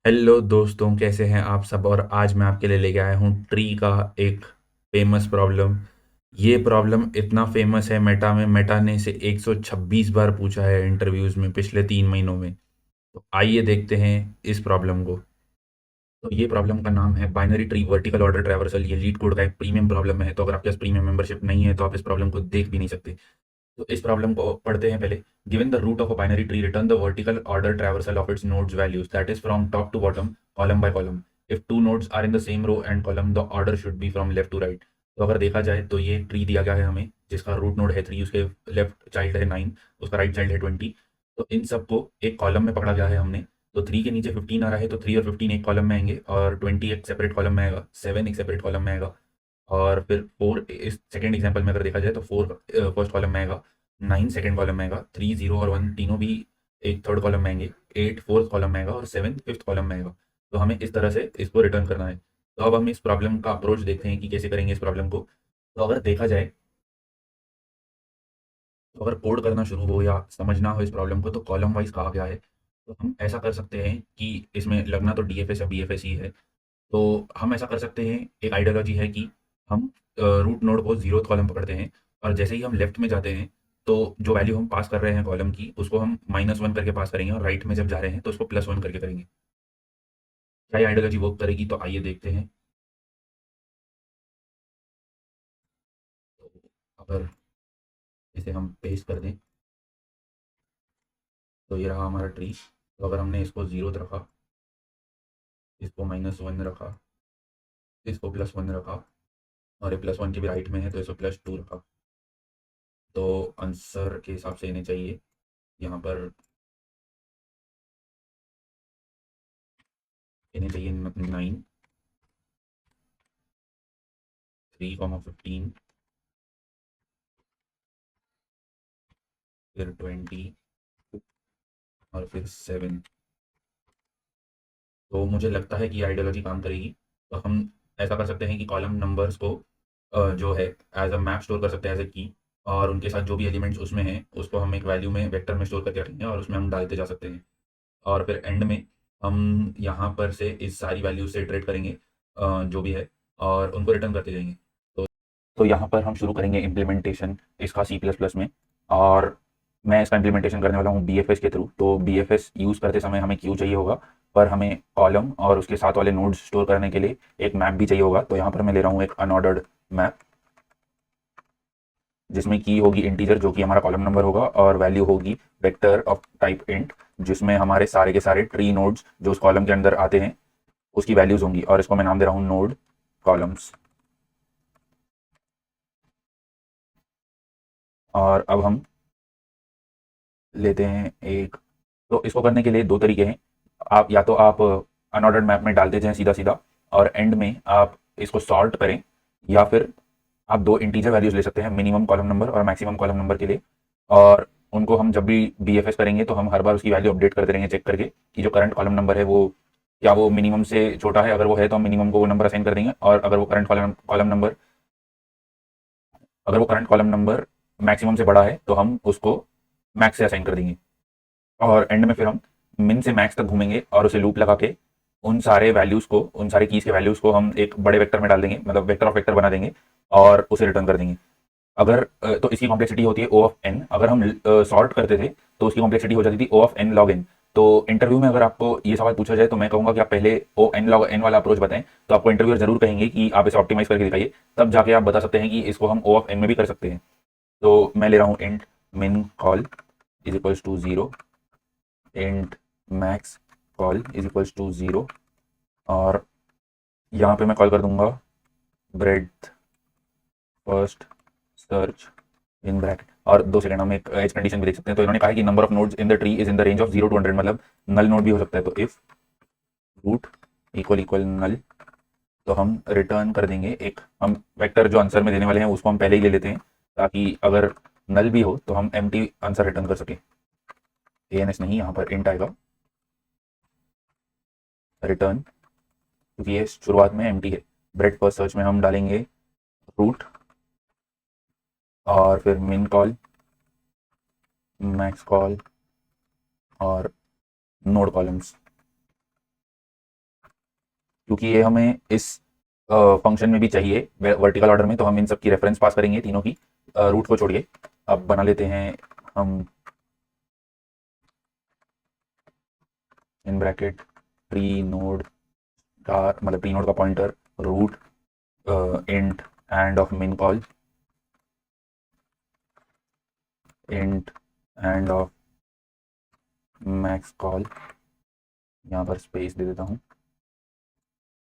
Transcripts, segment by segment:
Hello दोस्तों, कैसे हैं आप सब। और आज मैं आपके लिए लेके आया हूँ ट्री का एक फेमस प्रॉब्लम। ये प्रॉब्लम इतना फेमस है मेटा में, मेटा ने इसे 126 बार पूछा है इंटरव्यूज़ में पिछले 3 महीनों में। तो आइए देखते हैं इस प्रॉब्लम को। तो ये प्रॉब्लम का नाम है binary tree vertical order traversal. ये लीड कोड का एक प्रीमियम प्रॉब्लम है, तो अगर आपके पास प्रीमियम मेंबरशिप नहीं है तो आप इस प्रॉब्लम को देख भी नहीं सकते। तो इस प्रॉब्लम को पढ़ते हैं पहले। Given the root of a binary tree, return the vertical order traversal of its nodes values that is from top to bottom, column by column. If two nodes are in the same row and column, the order should be from left to right. तो अगर देखा जाए तो ये tree दिया गया है हमें, जिसका रूट नोड है 3, उसके लेफ्ट चाइल्ड है 9, उसका राइट चाइल्ड है 20। तो इन सबको एक कॉलम में पकड़ा गया है हमने। तो 3 के नीचे 15 आ रहा है, तो 3 और 15 एक कॉलम में आएंगे, और 20 एक सेपरेट कॉलम में आएगा, 7 एक सेपरेट कॉलम में आएगा, और फिर 4 इस सेकंड एग्जांपल में अगर देखा जाए तो 4 फर्स्ट कॉलम में आएगा, 9 सेकंड कॉलम में आएगा, 3 0 और 1 तीनों भी एक थर्ड कॉलम में आएंगे, 8 फोर्थ कॉलम में आएगा, और 7 फिफ्थ कॉलम में आएगा। तो हमें इस तरह से इसको रिटर्न करना है। तो अब हम इस प्रॉब्लम का अप्रोच देखते हैं कि कैसे करेंगे इस प्रॉब्लम को। तो अगर देखा जाए, तो अगर कोड करना शुरू हो या समझना हो इस प्रॉब्लम को, तो कॉलम वाइज कहा गया है। तो हम ऐसा कर सकते हैं कि इसमें लगना तो डीएफएस या बीएफएस ही है। तो हम ऐसा कर सकते हैं, एक आइडियोलॉजी है कि हम रूट नोड को जीरो कॉलम पकड़ते हैं, और जैसे ही हम लेफ्ट में जाते हैं तो जो वैल्यू हम पास कर रहे हैं कॉलम की, उसको हम -1 करके पास करेंगे, और राइट में जब जा रहे हैं तो उसको +1 करके करेंगे। क्या ये आइडियोलॉजी वर्क करेगी? तो आइए देखते हैं। तो अगर इसे हम पेस्ट कर दें, तो ये रहा हमारा ट्री। तो अगर हमने इसको जीरो रखा, इसको -1 रखा, इसको +1 रखा, और ये +1 के भी राइट में है तो इसको +2 रखा, तो आंसर के हिसाब से इन्हें चाहिए यहाँ पर, इन्हें चाहिए 9, 3, 15, फिर 20, और फिर 7। तो मुझे लगता है कि आइडियोलॉजी काम करेगी। तो हम ऐसा कर सकते हैं कि कॉलम नंबर्स को जो है एज अ मैप स्टोर कर सकते हैं, एज अ की, और उनके साथ जो भी एलिमेंट्स उसमें हैं उसको हम एक वैल्यू में वेक्टर में स्टोर करके रखेंगे, और उसमें हम डालते जा सकते हैं। और फिर एंड में हम यहाँ पर से इस सारी वैल्यू से इटरेट करेंगे, जो भी है, और उनको रिटर्न करते जाएंगे। तो यहाँ पर हम शुरू करेंगे इम्प्लीमेंटेशन इसका सी प्लस प्लस में, और मैं इसका इम्प्लीमेंटेशन करने वाला हूँ बी एफ एस के थ्रू। तो बी एफ एस यूज़ करते समय हमें क्यू चाहिए होगा, पर हमें कॉलम और उसके साथ वाले नोड्स स्टोर करने के लिए एक मैप भी चाहिए होगा। तो यहाँ पर मैं ले रहा हूँ एक अनऑर्डर्ड मैप, जिसमें की होगी इंटीजर जो कि हमारा कॉलम नंबर होगा, और वैल्यू होगी वेक्टर ऑफ टाइप इंट, जिसमें हमारे सारे के सारे ट्री नोड्स जो उस कॉलम के अंदर आते हैं उसकी वैल्यूज होंगी, और इसको मैं नाम दे रहा हूँ नोड कॉलम्स। और अब हम लेते हैं एक, तो इसको करने के लिए दो तरीके हैं। आप या तो आप अनऑर्डर्ड मैप में डालते जाएं सीधा सीधा, और एंड में आप इसको सॉर्ट करें, या फिर आप दो इंटीजर वैल्यूज ले सकते हैं, मिनिमम कॉलम नंबर और मैक्सिमम कॉलम नंबर के लिए। और उनको हम जब भी बीएफएस करेंगे तो हम हर बार उसकी वैल्यू अपडेट करते रहेंगे, चेक करके कि जो करंट कॉलम नंबर है वो क्या वो मिनिमम से छोटा है। अगर वो है तो हम मिनिमम को वो नंबर असाइन कर देंगे, और अगर वो करंट कॉलम नंबर मैक्सिमम से बड़ा है तो हम उसको मैक्स से असाइन कर देंगे। और एंड में फिर हम मिन से मैक्स तक घूमेंगे, और उसे लूप लगा के उन सारे कीज के वैल्यूज को हम एक बड़े वेक्टर में डाल देंगे, मतलब वेक्टर ऑफ वेक्टर बना देंगे, और उसे रिटर्न कर देंगे। अगर तो इसकी कॉम्प्लेक्सिटी होती है ओ ऑफ एन। अगर हम सॉर्ट करते थे तो उसकी कॉम्प्लेक्सिटी हो जाती थी ओ ऑफ एन लॉग एन। तो इंटरव्यू में अगर आपको ये सवाल पूछा जाए तो मैं कहूंगा कि आप पहले ओ एन लॉग एन वाला अप्रोच बताएं। तो आपको इंटरव्यूअर जरूर कहेंगे कि आप इसे ऑप्टिमाइज करके दिखाइए, तब जाके आप बता सकते हैं कि इसको हम ओ ऑफ एन में भी कर सकते हैं। तो मैं ले रहा हूँ int min col is equals to 0, int max col is equals to 0, और यहाँ पे मैं कॉल कर दूंगा breadth first search in bracket. और 2 सेकंड हम एक एज कंडीशन भी देख सकते हैं। तो इन्होंने कहा है कि number of nodes in the tree is in the range of 0 to 100, मतलब नल नोड भी हो सकता है। तो इफ रूट इक्वल इक्वल नल, तो हम रिटर्न कर देंगे एक, हम वेक्टर जो आंसर में देने वाले हैं उसको हम पहले ही ले लेते हैं, ताकि अगर नल भी हो तो हम एम्प्टी आंसर रिटर्न कर सके। एएनएस नहीं, यहाँ पर इंट आएगा रिटर्न, क्योंकि ये शुरुआत में एम्प्टी है। ब्रेड फर्स्ट सर्च में हम डालेंगे रूट, और फिर मिन कॉल, मैक्स कॉल, और नोड कॉलम्स। क्योंकि ये हमें इस फंक्शन में भी चाहिए वर्टिकल ऑर्डर में, तो हम इन सब की रेफरेंस पास करेंगे तीनों की, रूट को छोड़िए। अब बना लेते हैं हम in bracket tree node star, मतलब ट्री नोड का pointer root int end of min col, int end of max col, यहाँ पर स्पेस दे देता हूँ,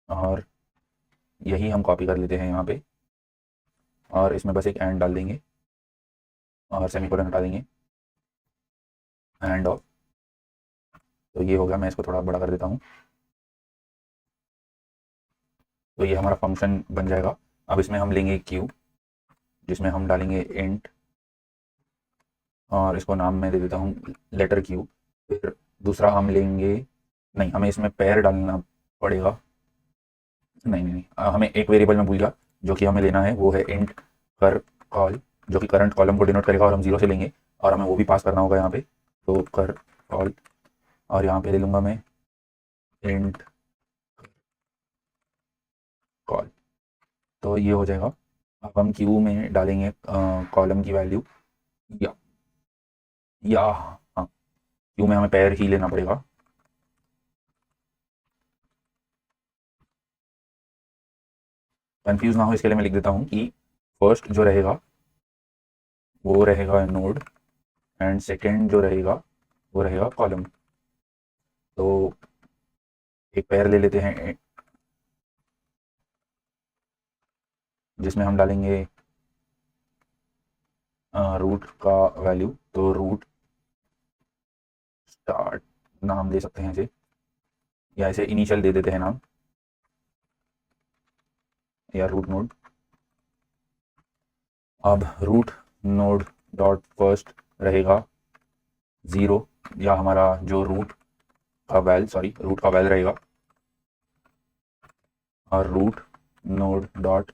और यही हम कॉपी कर लेते हैं यहाँ पे, और इसमें बस एक एंड डाल देंगे और सेमीकोलन हटा देंगे, एंड ऑफ। तो ये हो गया, मैं इसको थोड़ा बड़ा कर देता हूँ। तो ये हमारा फंक्शन बन जाएगा। अब इसमें हम लेंगे क्यू, जिसमें हम डालेंगे इंट, और इसको नाम मैं दे देता हूँ लेटर क्यू। फिर दूसरा हम लेंगे, नहीं हमें इसमें पैर डालना पड़ेगा, नहीं नहीं नहीं, हमें एक वेरिएबल में भूल गया, जो कि हमें लेना है वो है इंट कर कॉल, जो कि करंट कॉलम को डिनोट करेगा, और हम जीरो से लेंगे, और हमें वो भी पास करना होगा यहाँ पे। तो कर कॉल, और यहाँ पे ले लूँगा मैं इंट कॉल। तो ये हो जाएगा। अब हम क्यू में डालेंगे कॉलम की वैल्यू, या हाँ, क्यू में हमें पैर ही लेना पड़ेगा। कंफ्यूज ना हो इसके लिए मैं लिख देता हूँ कि फर्स्ट जो रहेगा वो रहेगा नोड, एंड सेकंड जो रहेगा वो रहेगा कॉलम। तो एक पैर ले लेते हैं जिसमें हम डालेंगे रूट का वैल्यू, तो रूट स्टार्ट नाम दे सकते हैं इसे, या इसे इनिशियल दे देते हैं नाम, या रूट नोड। अब रूट नोड डॉट फर्स्ट रहेगा 0, या हमारा जो रूट का वैल रहेगा, और रूट नोड डॉट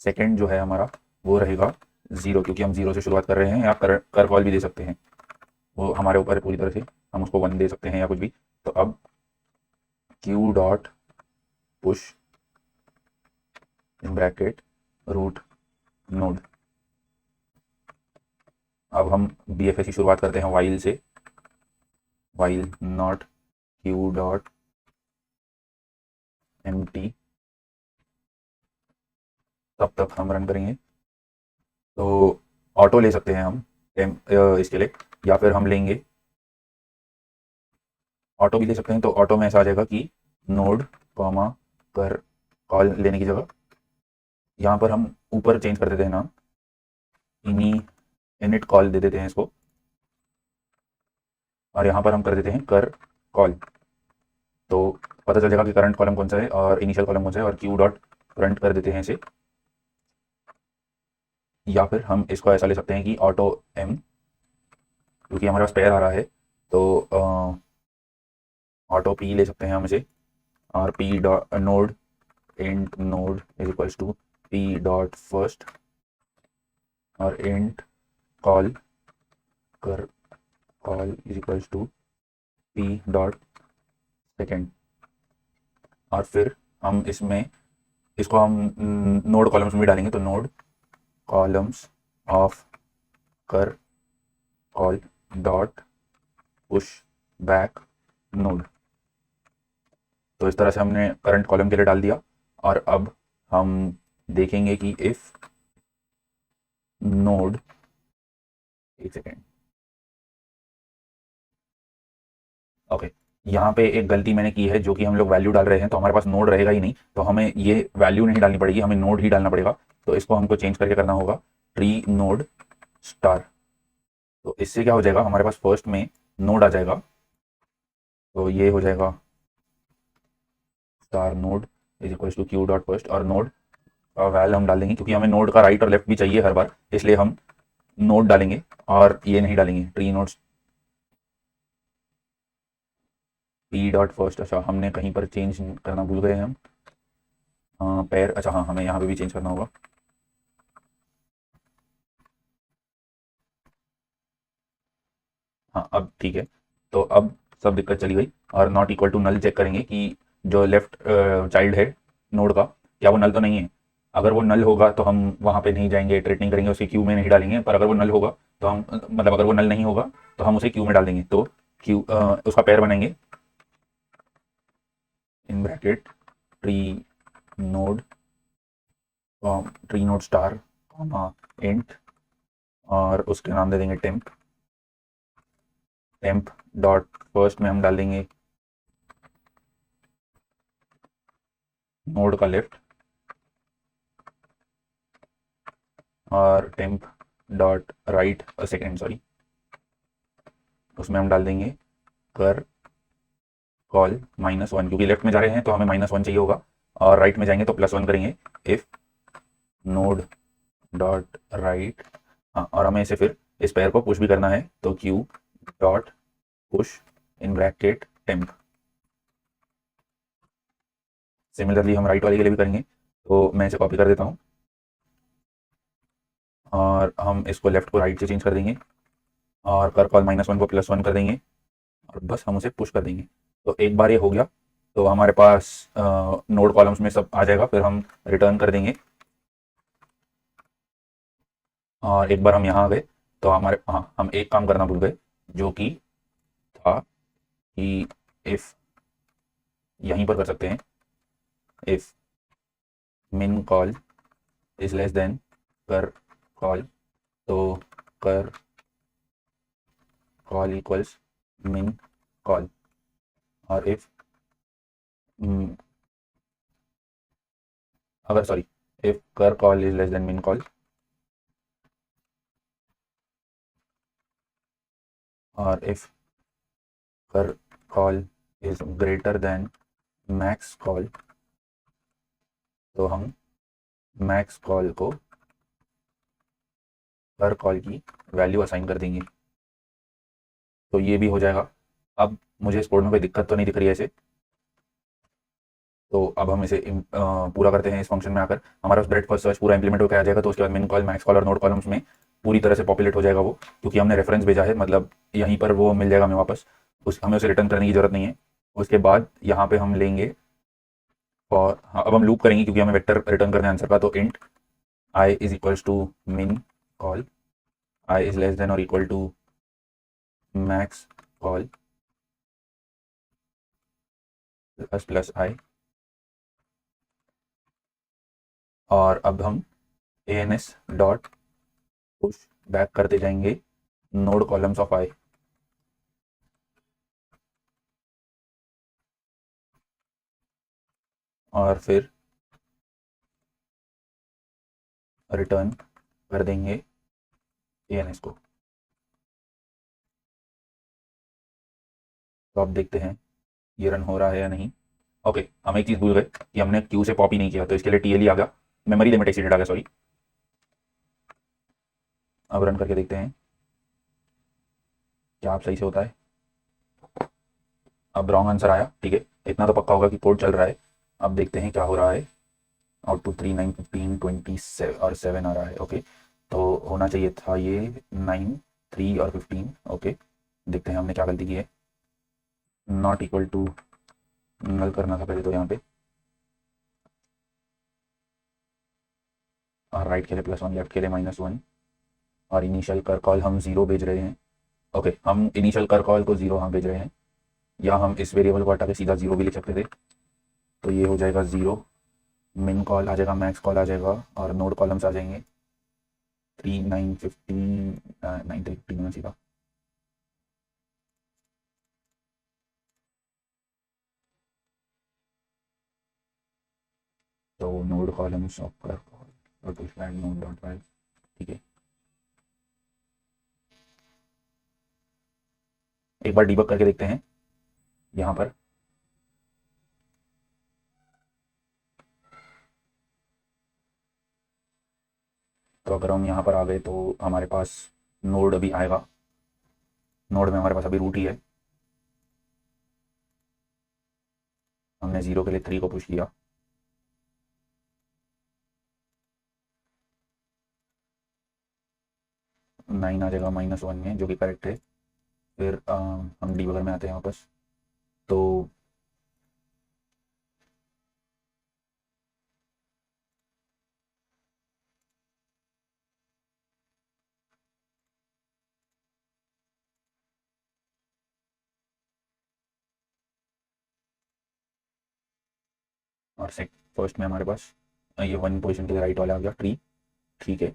सेकेंड जो है हमारा वो रहेगा 0, क्योंकि हम 0 से शुरुआत कर रहे हैं, या कर कॉल भी दे सकते हैं, वो हमारे ऊपर है पूरी तरह से, हम उसको 1 दे सकते हैं या कुछ भी। तो अब Q dot push in bracket root node. अब हम BFS की शुरुआत करते हैं वाइल से, while not Q dot empty, तब तक हम रन करेंगे। तो ऑटो ले सकते हैं हम इसके लिए, या फिर हम लेंगे ऑटो भी ले सकते हैं। तो ऑटो में ऐसा आ जाएगा कि नोड कॉमा कर कॉल लेने की जगह यहाँ पर हम ऊपर चेंज कर देते हैं नाम, इनिट कॉल दे देते हैं इसको, और यहाँ पर हम कर देते हैं कर कॉल। तो पता चल जाएगा कि करंट कॉलम कौन सा है और इनिशियल कॉलम कौन सा है, और क्यू डॉट करंट कर देते हैं इसे। या फिर हम इसको ऐसा ले सकते हैं कि ऑटो एम, क्योंकि हमारे पास पेयर आ रहा है, तो ऑटो पी ले सकते हैं हम इसे, और P dot node int node is equals to P dot first, और इंट कॉल कर col is equals to P dot second. और फिर हम इसको हम नोड कॉलम्स में भी डालेंगे, तो नोड कॉलम्स ऑफ कर call dot push back node. तो इस तरह से हमने करंट कॉलम के लिए डाल दिया। और अब हम देखेंगे कि इफ नोड, एक सेकेंड, ओके, यहाँ पे एक गलती मैंने की है, जो कि हम लोग वैल्यू डाल रहे हैं तो हमारे पास नोड रहेगा ही नहीं, तो हमें ये वैल्यू नहीं डालनी पड़ेगी, हमें नोड ही डालना पड़ेगा। तो इसको हमको चेंज करके करना होगा ट्री नोड स्टार। तो इससे क्या हो जाएगा, हमारे पास फर्स्ट में नोड आ जाएगा, तो ये हो जाएगा star node is equal to Q dot first, और नोड का वैल हम डालेंगे, क्योंकि हमें नोड का राइट और लेफ्ट भी चाहिए हर बार, इसलिए हम नोड डालेंगे और ये नहीं डालेंगे tree nodes P dot first. अच्छा, हमने कहीं पर चेंज करना भूल गए हम, पैर, अच्छा हाँ, हमें यहाँ पे भी चेंज करना होगा। हाँ अब ठीक है। तो अब सब दिक्कत चली गई, और not equal to null check करेंगे कि जो लेफ्ट चाइल्ड है नोड का, क्या वो नल तो नहीं है? अगर वो नल होगा तो हम वहाँ पे नहीं जाएंगे, इटरेट नहीं करेंगे, उसे क्यू में नहीं डालेंगे। पर अगर वो नल होगा तो हम मतलब अगर वो नल नहीं होगा तो हम उसे क्यू में डाल देंगे। तो क्यू उसका पेयर बनाएंगे, इन bracket tree node tree node star int, और उसके नाम दे देंगे टेम्प। टेम्प डॉट फर्स्ट में हम डाल देंगे नोड का लेफ्ट, और temp dot right second sorry, उसमें हम डाल देंगे कर कॉल -1, क्योंकि लेफ्ट में जा रहे हैं तो हमें -1 चाहिए होगा, और राइट में जाएंगे तो +1 करेंगे। इफ नोड डॉट राइट, हाँ, और हमें इसे फिर इस पेयर को पुश भी करना है, तो Q dot push in bracket temp. Similarly हम राइट वाले के लिए भी करेंगे, तो मैं इसे कॉपी कर देता हूँ और हम इसको लेफ्ट को राइट से चेंज कर देंगे, और कर कॉल -1 को +1 कर देंगे, और बस हम उसे पुश कर देंगे। तो एक बार ये हो गया तो हमारे पास नोड कॉलम्स में सब आ जाएगा। फिर हम रिटर्न कर देंगे, और एक बार हम यहाँ आ गए तो हमारे, हाँ, हम एक काम करना भूल गए, जो कि था कि इफ, यहीं पर कर सकते हैं, if min call is less then कर कॉल, तो कर कॉल इक्वल्स min कॉल, और इफ अगर सॉरी, इफ कर col is less then min call, और इफ कर col is greater than max call, तो हम मैक्स कॉल को कर कॉल की वैल्यू असाइन कर देंगे। तो ये भी हो जाएगा। अब मुझे इस कोड में कोई दिक्कत तो नहीं दिख रही है इसे, तो अब हम इसे पूरा करते हैं। इस फंक्शन में आकर हमारा उस ब्रेड फर्स्ट सर्च पूरा इंप्लीमेंट होकर आ जाएगा। तो उसके बाद मिन कॉल, मैक्स कॉल और नोड कॉलम्स में पूरी तरह से पॉपुलेट हो जाएगा वो, क्योंकि हमने रेफरेंस भेजा है, मतलब यहीं पर वो मिल जाएगा हमें वापस, हमें उसे रिटर्न करने की जरूरत नहीं है। उसके बाद यहाँ पे हम लेंगे, और हाँ, अब हम लूप करेंगे क्योंकि हमें वेक्टर रिटर्न करना है आंसर का। तो int I is equals to min col, I is less than और equal to max col plus I, और अब हम ans डॉट पुश बैक करते जाएंगे नोड कॉलम्स ऑफ आई, और फिर रिटर्न कर देंगे ans को। तो अब देखते हैं ये रन हो रहा है या नहीं। ओके, हम एक चीज़ भूल गए कि हमने क्यू से कॉपी नहीं किया, तो इसके लिए टीएल आ गया, मेमोरी लिमिट एक्सीडेड आ गया, सॉरी। अब रन करके देखते हैं क्या आप सही से होता है। अब रॉन्ग आंसर आया, ठीक है, इतना तो पक्का होगा कि कोड चल रहा है। अब देखते हैं क्या हो रहा है। आउटपुट 3, 9, 15, 27 और 7 आ रहा है। ओके, तो होना चाहिए था ये 9, 3 और 15। ओके, देखते हैं हमने क्या गलती की है। नॉट इक्वल टू नल करना था पहले तो यहाँ पे, और राइट के लिए +1, लेफ्ट के लिए -1, और इनिशियल कर कॉल हम 0 भेज रहे हैं। ओके, हम इनिशियल कर कॉल को 0 हाँ भेज रहे हैं, या हम इस वेरिएबल को हटा के सीधा 0 भी लिख सकते थे। तो ये हो जाएगा 0, मिन कॉल आ जाएगा, मैक्स कॉल आ जाएगा, और नोड कॉलम्स आ जाएंगे 3, 9, 15, 9, 3, 15 होना सीधा। तो नोड कॉलम्स ऑफ कर कॉल और डिफाइन नोड डॉट फाइल, ठीक है। एक बार डीबग करके देखते हैं यहाँ पर। तो अगर हम यहाँ पर आ गए तो हमारे पास नोड अभी आएगा, नोड में हमारे पास अभी रूट ही है। हमने 0 के लिए 3 को पुश किया, 9 आ जाएगा -1 में, जो कि करेक्ट है। फिर हम डीबगर में आते हैं वापस। तो और सेट फर्स्ट में हमारे पास ये 1 पोजीशन के लिए राइट वाला आ गया ट्री, ठीक है।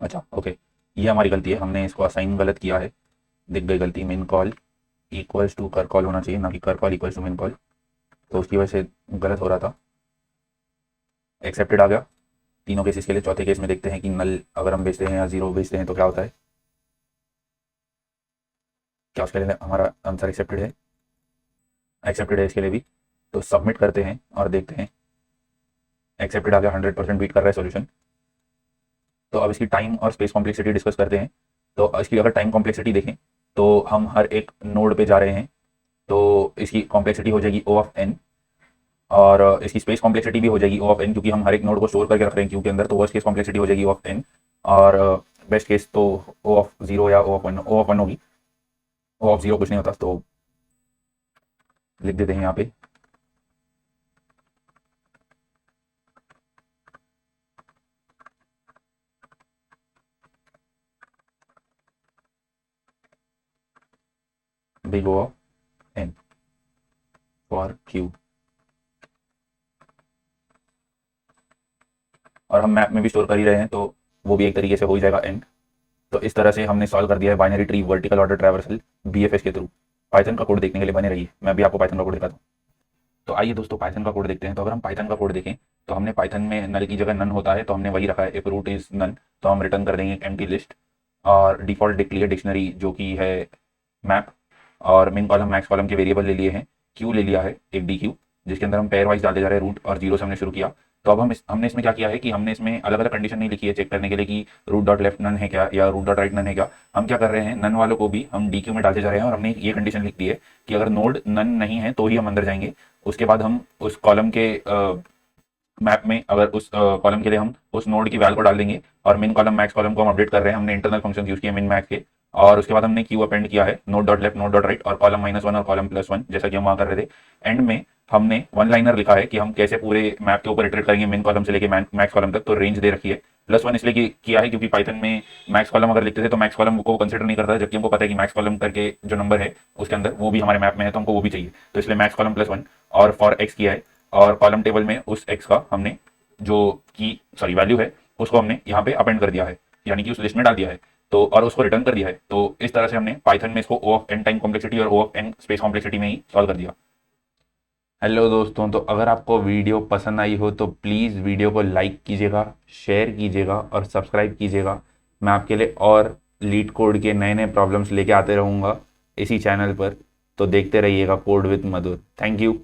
अच्छा ओके, ये हमारी गलती है, हमने इसको असाइन गलत किया है, दिख गई गलती। मिन कॉल इक्वल्स टू कर कॉल होना चाहिए, ना कि कर call equals to min call, तो उसकी वजह से गलत हो रहा था। एक्सेप्टेड आ गया तीनों केसेस के लिए। चौथे केस में देखते हैं कि नल अगर हम भेजते हैं या जीरो भेजते हैं तो क्या होता है। क्या उसके लिए हमारा आंसर एक्सेप्टेड है? एक्सेप्टेड है इसके लिए भी, तो सबमिट करते हैं और देखते हैं। एक्सेप्टेड आ गया, 100% बीट कर रहा है सॉल्यूशन। तो अब इसकी टाइम और स्पेस कॉम्प्लेक्सिटी डिस्कस करते हैं। तो इसकी अगर टाइम कॉम्प्लेक्सिटी देखें तो हम हर एक नोड पे जा रहे हैं, तो इसकी कॉम्प्लेक्सिटी हो जाएगी O ऑफ n, और इसकी स्पेस कॉम्प्लेक्सिटी भी हो जाएगी O ऑफ n, क्योंकि हम हर एक नोड को स्टोर करके रख रहे हैं क्यू के अंदर, तो वर्स्ट केस कॉम्प्लेक्सिटी हो जाएगी O ऑफ n, और बेस्ट केस तो O ऑफ 0 या O ऑफ 1 होगी। O ऑफ 0 कुछ नहीं होता, तो लिख देते हैं यहाँ पे। Big O of n for q, और हम मैप में भी स्टोर कर ही रहे हैं, तो वो भी एक तरीके से हो ही जाएगा n। तो इस तरह से हमने सॉल्व कर दिया है binary tree vertical order traversal BFS के थ्रू। पाइथन का कोड देखने के लिए बने रहिए, मैं भी आपको पाइथन का कोड दिखाता हूँ। तो आइए दोस्तों पाइथन का कोड देखते हैं। तो अगर हम पाइथन का कोड देखें तो हमने पाइथन में नल की जगह नन होता है, तो हमने वही रखा है, इफ रूट इज नन, तो हम रिटर्न कर देंगे एम्प्टी लिस्ट, और डिफॉल्ट डिक्लेयर डिक्शनरी जो कि है मैप, और मेन कॉलम मैक्स कॉलम के वेरिएबल ले लिए हैं, क्यू ले लिया है एक डी क्यू, जिसके अंदर हम पेयर वाइज डालते जा रहे हैं, रूट और जीरो से हमने शुरू किया। तो अब हमने इसमें क्या किया है कि हमने इसमें अलग अलग कंडीशन नहीं लिखी है चेक करने के लिए कि रूट डॉट लेफ्ट नन है क्या या रूट डॉट राइट नन है क्या। हम क्या कर रहे हैं, नन वालों को भी हम डी क्यू में डालते जा रहे हैं, और हमने ये कंडीशन लिख दी है कि अगर नोड नन नहीं है तो ही हम अंदर जाएंगे। उसके बाद हम उस कॉलम के मैप में अगर उस कॉलम के लिए हम उस नोड की वैल्यू को डाल देंगे, और मिन कॉलम मैक्स कॉलम को हम अपडेट कर रहे हैं, हमने इंटरनल फंक्शन यूज किए मिन मैक्स के, और उसके बाद हमने क्यू अपेंड किया है node dot left node dot right और कॉलम -1 और कॉलम +1, जैसा कि हम वहां कर रहे थे। एंड में हमने वन लाइनर लिखा है कि हम कैसे पूरे मैप के ऊपर इटरेट करेंगे मिन कॉलम से लेके मैक्स कॉलम तक। तो रेंज दे रखी है +1 इसलिए किया है क्योंकि पाइथन में मैक्स कॉलम अगर लिखते थे तो मैक्स कॉलम को कंसिडर नहीं करता है, जबकि हमको पता है कि मैक्स कॉलम करके जो नंबर है उसके अंदर वो भी हमारे मैप में है, तो हमको वो भी चाहिए, तो इसलिए मैक्स कॉलम +1 और फॉर एक्स किया है, और कॉलम टेबल में उस एक्स का हमने जो की वैल्यू है उसको हमने यहाँ पे अपेंड कर दिया है, यानी कि उस लिस्ट में डाल दिया है, तो और उसको रिटर्न कर दिया है। तो इस तरह से हमने पाइथन में इसको O of n time complexity और O of n space complexity में ही सॉल्व कर दिया। हेलो दोस्तों, तो अगर आपको वीडियो पसंद आई हो तो प्लीज़ वीडियो को लाइक कीजिएगा, शेयर कीजिएगा और सब्सक्राइब कीजिएगा। मैं आपके लिए और लीड कोड के नए नए प्रॉब्लम्स लेके आते रहूँगा इसी चैनल पर, तो देखते रहिएगा code with Madhur. Thank you.